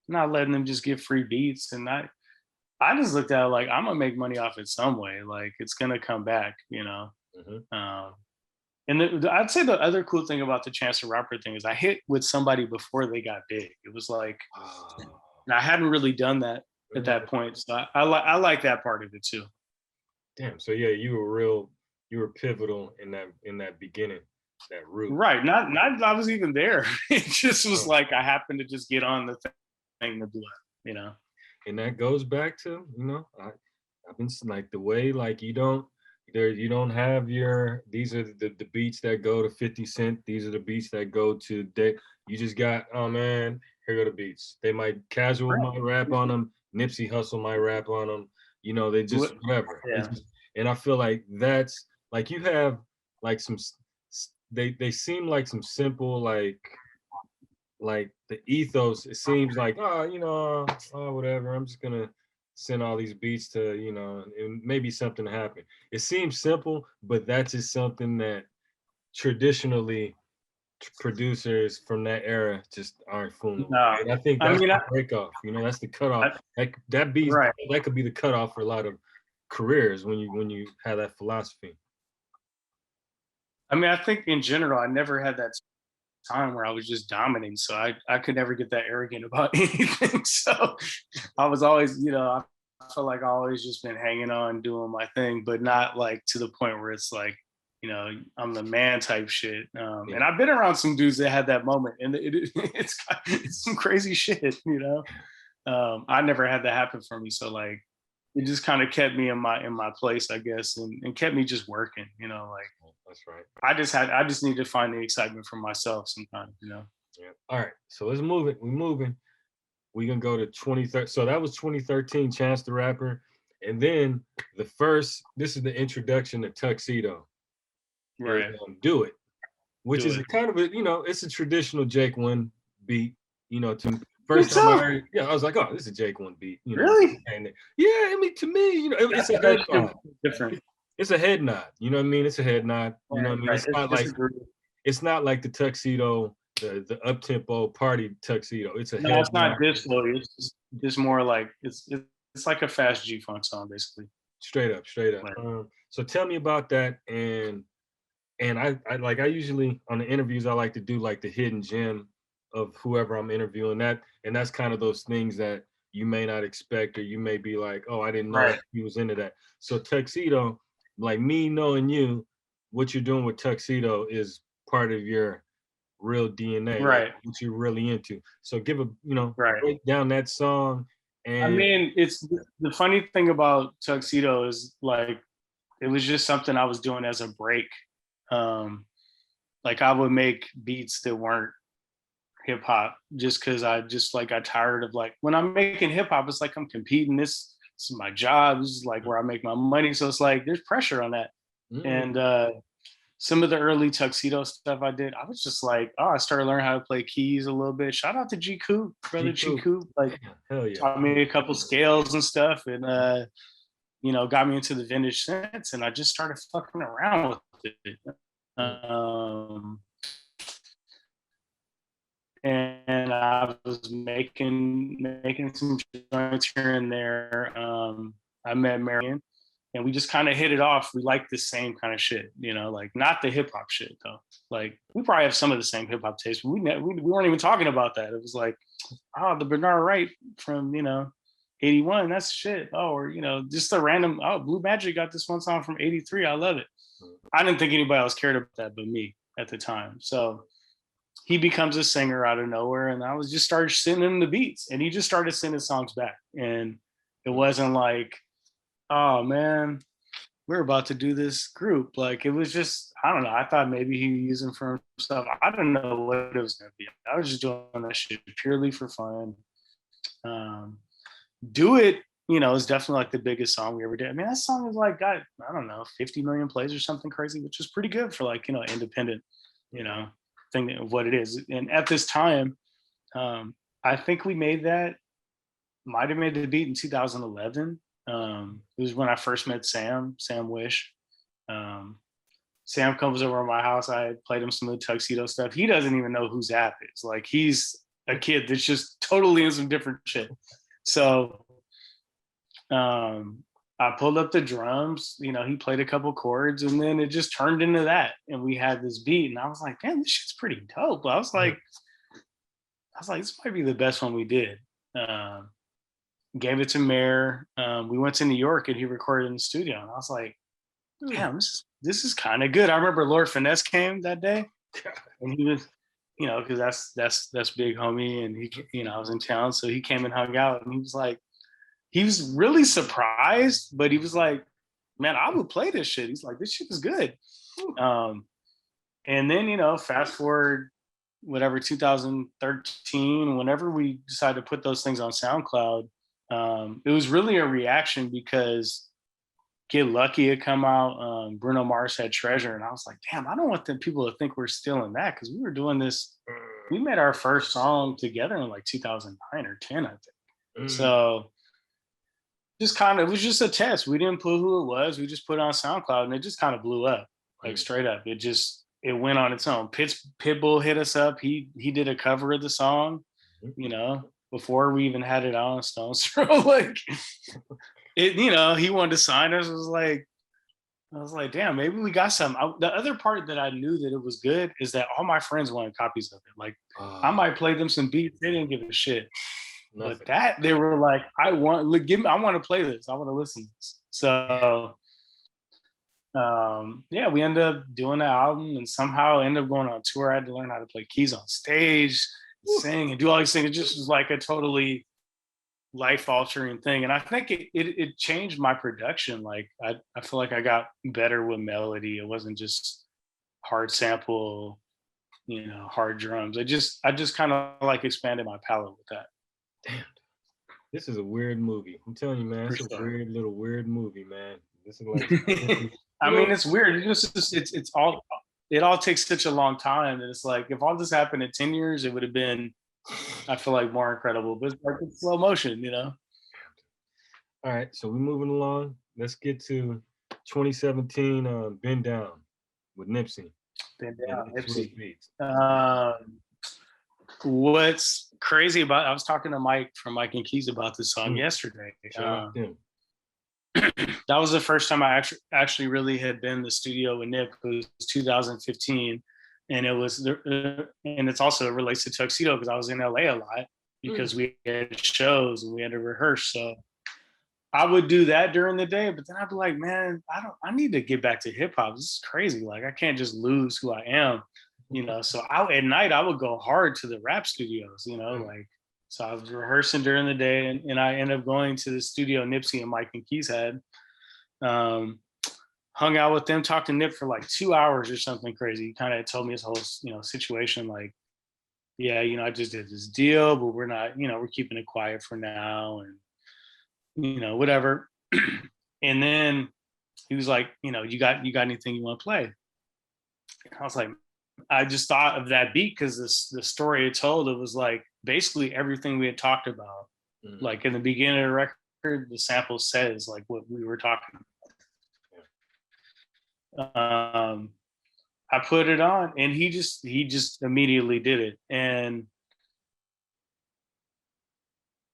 not letting them just get free beats. And I just looked at it like, I'm gonna make money off it some way. Like it's gonna come back, And I'd say the other cool thing about the Chance the Rapper thing is I hit with somebody before they got big. It was like, and I hadn't really done that at that point. So I like that part of it too. Damn. So yeah, you were pivotal in that beginning, that route. Right. Not I was even there. It just was like I happened to just get on the thing to do it, And that goes back to, I've been like the way like you don't have these are the beats that go to 50 Cent. These are the beats that go to Dick. You just got, oh man, here go the beats. They might might rap on them. Nipsey Hussle might rap on them. They just whatever. Yeah. And I feel like that's like you have like some they seem like some simple like the ethos. It seems like whatever. I'm just gonna send all these beats to and maybe something happen. It seems simple, but that's just something that traditionally producers from that era just aren't fooling. No. And I think that's the break off. That's the cutoff. That beat right. That could be the cutoff for a lot of careers when you have that philosophy. I mean, I think in general, I never had that time where I was just dominating. So I could never get that arrogant about anything. So I was always, you know, I feel like I always just been hanging on, doing my thing, but not like to the point where it's like, you know, I'm the man type shit. And I've been around some dudes that had that moment, and it's some crazy shit, you know. I never had that happen for me, so like it just kind of kept me in my place, I guess, and kept me just working, you know. Like That's right. I just need to find the excitement for myself sometimes, you know. Yeah. All right, so let's move it. We're moving. We're gonna go to 2013. So that was 2013, Chance the Rapper, and then this is the introduction to Tuxedo. Right. Do It, which Do is It. kind of a, you know, it's a traditional Jake One beat, you know. To first time I heard, yeah, I was like, oh, this is a Jake One beat, you know. Really? And yeah, I mean, to me, you know, it's a head nod. Different. It's a head nod, you know what I mean? It's a head nod, you know what I mean? It's not like the Tuxedo, the up tempo party Tuxedo. It's a No, head it's not nod. disco. It's just more like it's like a fast G funk song, basically. Straight up. Right. So tell me about that, and I usually on the interviews I like to do like the hidden gem of whoever I'm interviewing, and that's kind of those things that you may not expect, or you may be like, oh, I didn't know Right. he was into that. So Tuxedo, like me knowing you, what you're doing with Tuxedo is part of your real DNA, Right. like what you're really into. So give a, you know, Right. break down that song. And I mean, it's the funny thing about Tuxedo is like it was just something I was doing as a break. Like I would make beats that weren't hip hop just because I just like got tired of like when I'm making hip hop, it's like I'm competing. This is my job. This is like where I make my money. So it's like there's pressure on that. And some of the early Tuxedo stuff I did, I was just like, oh, I started learning how to play keys a little bit. Shout out to G Coop, brother G Coop. Like hell yeah. taught me a couple scales and stuff, and you know, got me into the vintage synths, and I just started fucking around with it. And I was making some joints here and there. I met Marion, and we just kind of hit it off. We liked the same kind of shit, you know, like not the hip hop shit though. Like we probably have some of the same hip hop taste. We weren't even talking about that. It was like, oh, the Bernard Wright from, you know, 81, that's shit. Oh, or, you know, just the random, oh, Blue Magic got this one song from 83. I love it. I didn't think anybody else cared about that but me at the time. So he becomes a singer out of nowhere, and I was just started sending him the beats, and he just started sending songs back. And it wasn't like, oh man, we're about to do this group. Like it was just, I don't know. I thought maybe he was using for himself. I don't know what it was gonna be. I was just doing that shit purely for fun. Do It, you know, is definitely like the biggest song we ever did. I mean, that song is like got, I don't know, 50 million plays or something crazy, which is pretty good for like, you know, independent, you know, thing of what it is. And at this time, I think we might have made the beat in 2011. It was when I first met Sam Wish. Sam comes over to my house. I played him some of the Tuxedo stuff. He doesn't even know who Zap is. Like he's a kid that's just totally in some different shit. So I pulled up the drums, you know, he played a couple chords, and then it just turned into that. And we had this beat, and I was like, damn, this shit's pretty dope. I was like, this might be the best one we did. Gave it to Mayer. We went to New York, and he recorded in the studio. And I was like, damn, this is kind of good. I remember Lord Finesse came that day, and he was, you know, because that's big homie, and he, you know, I was in town, so he came and hung out, and he was like, he was really surprised, but he was like, man, I would play this shit. He's like, this shit is good. And then, you know, fast forward, whatever, 2013, whenever we decided to put those things on SoundCloud, it was really a reaction because Get Lucky had come out. Bruno Mars had Treasure. And I was like, damn, I don't want them people to think we're stealing that, because we were doing this. We made our first song together in like 2009 or 10, I think. So it was just a test. We didn't put who it was. We just put it on SoundCloud, and it just kind of blew up, like straight up. It went on its own. Pitbull hit us up. He did a cover of the song, you know, before we even had it on Stone's Throw. Like it, you know, he wanted to sign us. It was like, I was like, damn, maybe we got some. The other part that I knew that it was good is that all my friends wanted copies of it. Like, I might play them some beats, they didn't give a shit. Nothing. But that they were like, I want to play this. I want to listen to this. So yeah, we ended up doing the album and somehow ended up going on tour. I had to learn how to play keys on stage, sing, and do all these things. It just was like a totally life-altering thing. And I think it changed my production. Like I feel like I got better with melody. It wasn't just hard sample, hard drums. I just kind of like expanded my palette with that. Damn. This is a weird movie. I'm telling you, man. It's For a sure. weird movie, man. This is like I mean, it's weird. It all takes such a long time. And it's like, if all this happened in 10 years, it would have been, I feel like, more incredible. But it's like in slow motion, All right, so we're moving along. Let's get to 2017 Been Down with Nipsey. Been Down, Nipsey. What's crazy about, I was talking to Mike from Mike and Keys about this song yesterday. That was the first time I actually really had been in the studio with Nip. It was 2015, and it's also relates to Tuxedo because I was in LA a lot because we had shows and we had to rehearse. So I would do that during the day, but then I'd be like, man, I need to get back to hip hop. This is crazy. Like I can't just lose who I am, So at night I would go hard to the rap studios, like. So I was rehearsing during the day, and I ended up going to the studio Nipsey and Mike and Keys had. Hung out with them, talked to Nip for like 2 hours or something crazy. He kind of told me his whole, situation. Like, yeah, I just did this deal, but we're not, we're keeping it quiet for now, and whatever. And then he was like, you got anything you want to play? And I was like, I just thought of that beat because the story it told, it was like basically everything we had talked about. Like in the beginning of the record, the sample says like what we were talking about. I put it on and he just immediately did it. And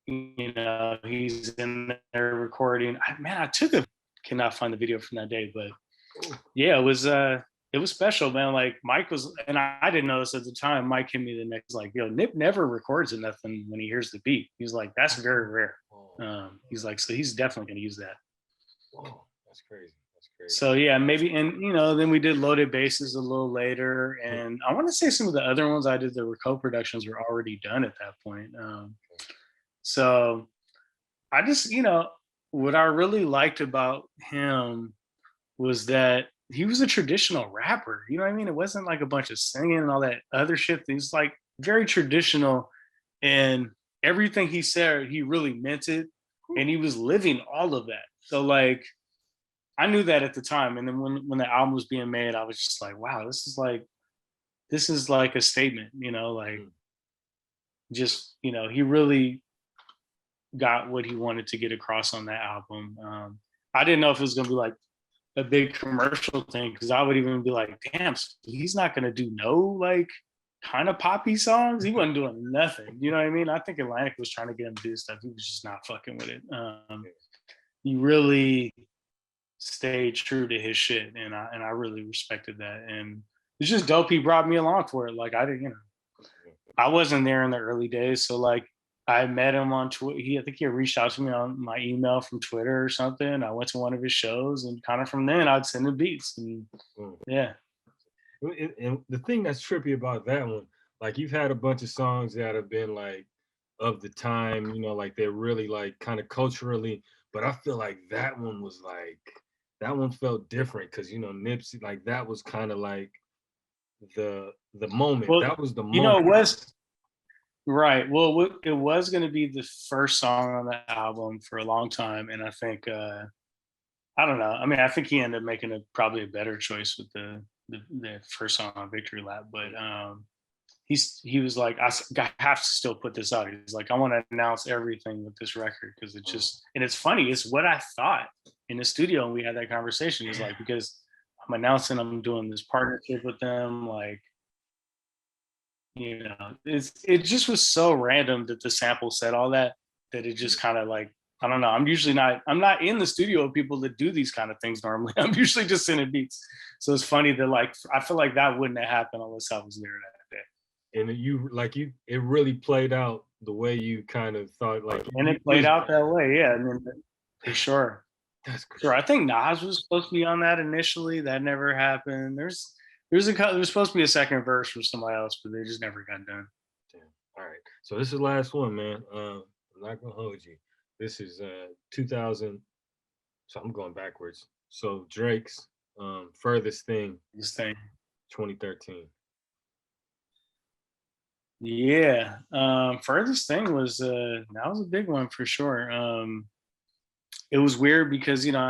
he's in there recording. I cannot find the video from that day, but yeah, it was special, man. Like Mike was, and I didn't know this at the time. Mike hit me the next, like, yo, Nip never records nothing when he hears the beat. He's like, that's very rare. He's like, so he's definitely gonna use that. Whoa, that's crazy. So yeah, maybe, and then we did Loaded Basses a little later, and I want to say some of the other ones I did that were co-productions were already done at that point. So I just, what I really liked about him was that he was a traditional rapper. You know what I mean? It wasn't like a bunch of singing and all that other shit. He's like very traditional, and everything he said, he really meant it, and he was living all of that. So like, I knew that at the time. And then when the album was being made, I was just like, wow, this is like a statement, like just, he really got what he wanted to get across on that album. I didn't know if it was gonna be like a big commercial thing, because I would even be like, damn, he's not gonna do no like kind of poppy songs. He wasn't doing nothing. You know what I mean? I think Atlantic was trying to get him to do stuff. He was just not fucking with it. He really stayed true to his shit, and I really respected that. And it's just dope he brought me along for it. Like I didn't, I wasn't there in the early days, so like I met him on Twitter. I think he reached out to me on my email from Twitter or something. I went to one of his shows, and kind of from then I'd send him beats, and yeah. And the thing that's trippy about that one, like you've had a bunch of songs that have been like of the time, like they're really like kind of culturally, but I feel like that one was like, that one felt different because Nipsey, like that was kind of like the moment. Well, that was the moment. It was right. Well, it was going to be the first song on the album for a long time, and I think I don't know. I mean, I think he ended up making probably a better choice with the first song on Victory Lap, but he was like, I have to still put this out. He's like, I want to announce everything with this record because it just, and it's funny, it's what I thought in the studio, and we had that conversation. He's like, because I'm announcing I'm doing this partnership with them, like, it just was so random that the sample said all that it just kind of like I don't know. I'm not in the studio with people that do these kind of things normally. I'm usually just sending beats. So it's funny that like I feel like that wouldn't have happened unless I was there that day. And it really played out the way you kind of thought, like, and it played out that way, yeah. And then, for sure. That's crazy. Sure. I think Nas was supposed to be on that initially. That never happened. There's supposed to be a second verse for somebody else, but they just never got done. Damn. All right. So this is the last one, man. I'm not gonna hold you. This is 2000. So I'm going backwards. So Drake's Furthest Thing. This thing. 2013. Yeah. Furthest Thing was that was a big one for sure. It was weird because, you know,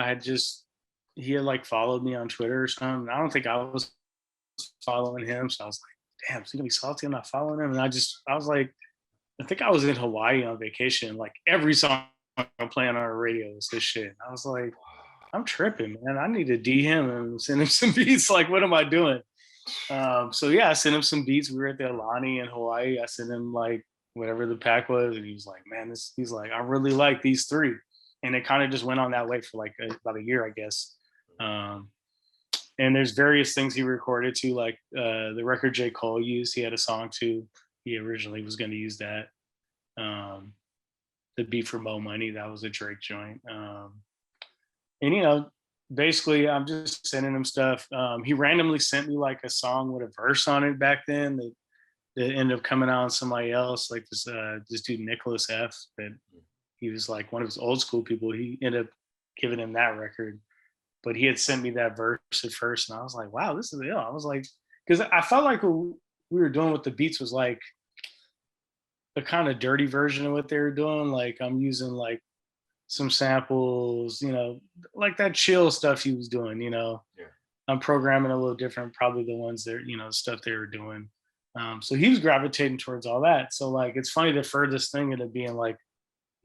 he had like followed me on Twitter or something. I don't think I was following him. So I was like, damn, is he gonna be salty I'm not following him? And I was like, I think I was in Hawaii on vacation. Like every song I'm playing on the radio was this shit. I was like, I'm tripping, man. I need to D him and send him some beats. Like, what am I doing? So yeah, I sent him some beats. We were at the Alani in Hawaii. I sent him like whatever the pack was, and he was like, man, he's like, I really like these three. And it kind of just went on that way for like about a year, I guess. And there's various things he recorded too, like the record J. Cole used. He had a song too. He originally was going to use that. The beat for Mo Money, that was a Drake joint. And you know, basically, I'm just sending him stuff. He randomly sent me like a song with a verse on it back then that ended up coming out on somebody else, like this dude Nicholas F. That he was like one of his old school people. He ended up giving him that record, but he had sent me that verse at first, and I was like, wow, this is ill. I was like, because I felt like what we were doing with the beats was like a kind of dirty version of what they were doing. Like I'm using like some samples, you know, like that chill stuff he was doing, you know. Yeah. I'm programming a little different, probably the ones that, you know, stuff they were doing. So he was gravitating towards all that. So like, it's funny the Furthest Thing ended up being like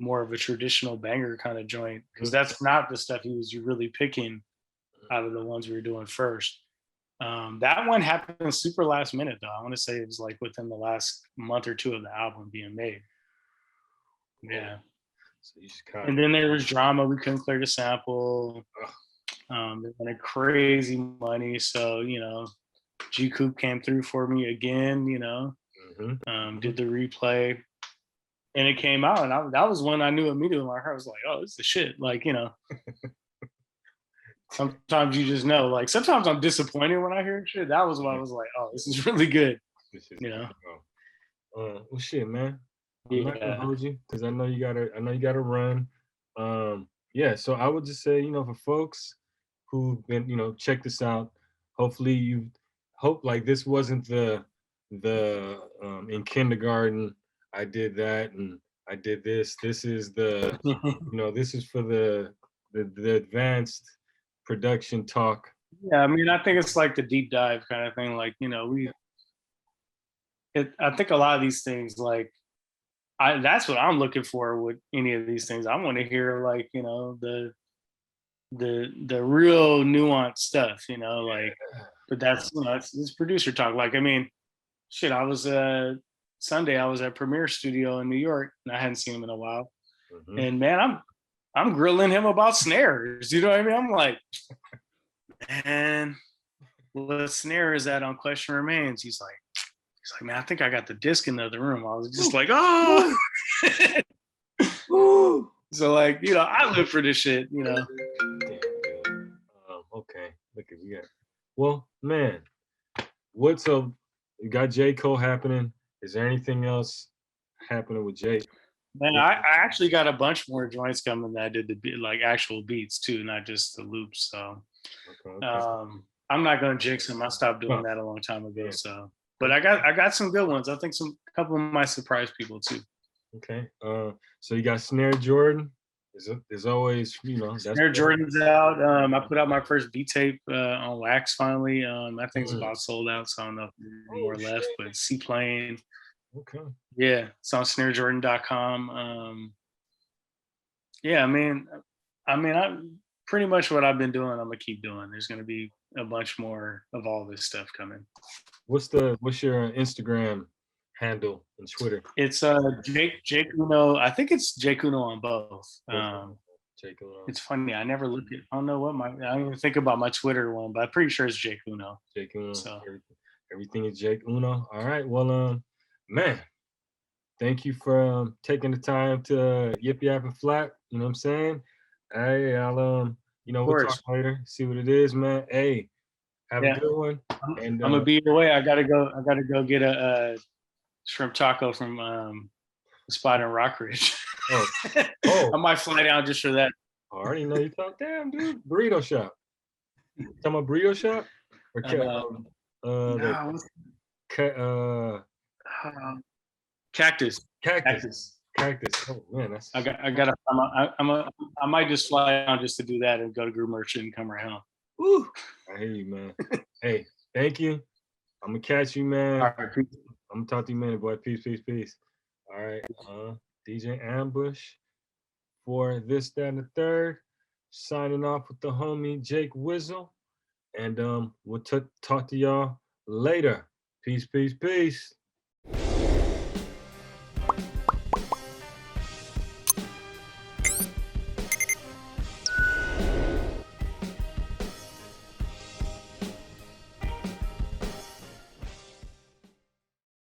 more of a traditional banger kind of joint, because that's not the stuff he was really picking out of the ones we were doing first. That one happened super last minute though. I want to say it was like within the last month or two of the album being made. Yeah. So you just kind and then there was drama. We couldn't clear the sample. They wanted crazy money. So, you know, G Coop came through for me again, you know, did the replay. And it came out, and that was when I knew immediately. My heart was like, "Oh, this is the shit!" Like, you know. Sometimes you just know. Like, sometimes I'm disappointed when I hear shit. That was when I was like, "Oh, this is really good." You know. Well, shit, man. I'm not gonna hold you because I know you gotta run. Yeah. So I would just say, you know, for folks who've been, you know, check this out. Hopefully, you hope like this wasn't the in kindergarten. I did that and I did this. This is the, you know, this is for the advanced production talk. Yeah, I mean, I think it's like the deep dive kind of thing. Like, you know, I think a lot of these things, like, that's what I'm looking for with any of these things. I want to hear like, you know, the real nuanced stuff, you know, like, but that's, you know, it's producer talk. Like, I mean, shit, I was Sunday, I was at Premiere Studio in New York, and I hadn't seen him in a while. And man, I'm grilling him about snares. You know what I mean? I'm like, man, what snare is that on Question Remains? He's like, man, I think I got the disc in the other room. I was just like, oh. So like, you know, I live for this shit, you know. Okay, look at you. Well, man, what's up? You got J. Cole happening. Is there anything else happening with Jay? Man, I actually got a bunch more joints coming that I did like actual beats too, not just the loops. So I'm not gonna jinx him. I stopped doing that a long time ago. So, but I got some good ones. I think a couple of them might surprise people too. Okay. So you got Snare Jordan. There's always, you know, Snare Jordan's out. I put out my first beat tape on wax finally. That thing's about sold out, so I don't know if there's more left, but Seaplane. Okay. Yeah, it's on snarejordan.com. Yeah, I mean, I pretty much what I've been doing, I'm gonna keep doing. There's gonna be a bunch more of all this stuff coming. What's your Instagram handle and Twitter? It's Jake Uno. I think it's Jake Uno on both. Jake Uno. It's funny. I never look at. I don't know what I don't even think about my Twitter one, but I'm pretty sure it's Jake Uno. Jake Uno. So. Everything is Jake Uno. All right. Well, man, thank you for taking the time to yip yap and flap. You know what I'm saying? Hey, I'll we'll talk later. See what it is, man. Hey, have a good one. I'm gonna be away. I gotta go get a shrimp taco from Spyda and Rockridge. Oh. I might fly down just for that. I already know you talk. Damn, dude. Burrito shop. You talking about burrito shop? Or Cactus. Oh man, that's. I might just fly down just to do that and go to Group Merchant and come around. Woo! I hear you, man. Hey, thank you. I'm gonna catch you, man. All right, peace. I'm gonna talk to you, man. Boy, peace. All right, DJ Ambush for this, that, and the third. Signing off with the homie Jake Wizzle, and we'll talk to y'all later. Peace.